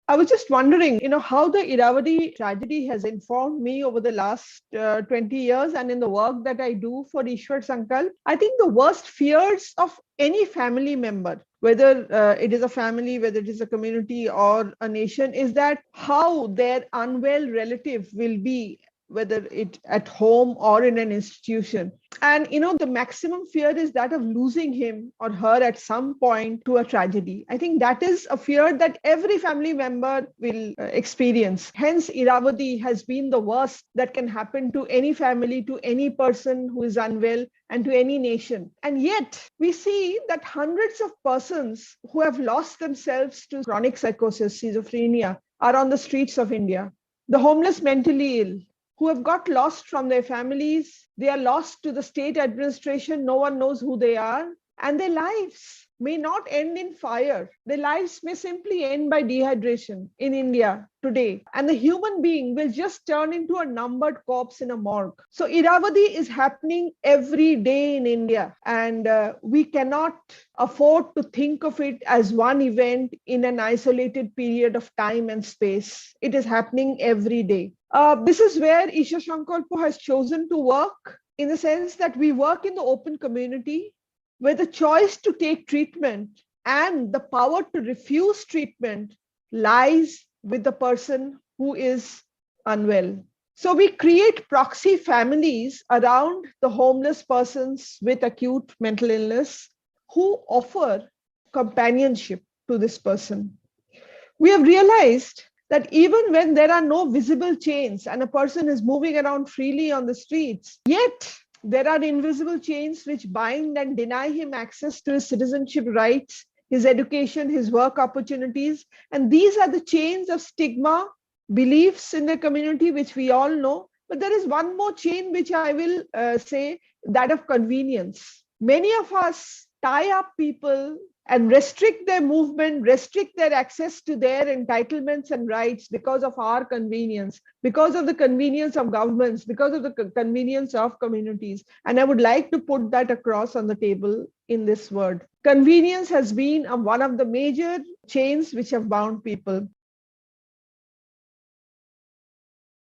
I was just wondering, how the Irrawaddy tragedy has informed me over the last 20 years and in the work that I do for Iswar Sankalp. I think the worst fears of any family member, whether it is a family, whether it is a community or a nation, is that how their unwell relative will be, whether it at home or in an institution. And the maximum fear is that of losing him or her at some point to a tragedy. I think that is a fear that every family member will experience. Hence, Irrawaddy has been the worst that can happen to any family, to any person who is unwell, and to any nation. And yet, we see that hundreds of persons who have lost themselves to chronic psychosis, schizophrenia, are on the streets of India. The homeless, mentally ill, who have got lost from their families. They are lost to the state administration. No one knows who they are. And their lives may not end in fire. Their lives may simply end by dehydration in India today. And the human being will just turn into a numbered corpse in a morgue. So Irrawaddy is happening every day in India. And we cannot afford to think of it as one event in an isolated period of time and space. It is happening every day. This is where Iswar Sankalpa has chosen to work, in the sense that we work in the open community, where the choice to take treatment and the power to refuse treatment lies with the person who is unwell. So we create proxy families around the homeless persons with acute mental illness who offer companionship to this person. We have realized that even when there are no visible chains and a person is moving around freely on the streets, yet there are invisible chains which bind and deny him access to his citizenship rights, his education, his work opportunities. And these are the chains of stigma, beliefs in the community, which we all know. But there is one more chain, which I will say, that of convenience. Many of us tie up people and restrict their movement, restrict their access to their entitlements and rights because of our convenience, because of the convenience of governments, because of the convenience of communities. And I would like to put that across on the table in this word. Convenience has been one of the major chains which have bound people.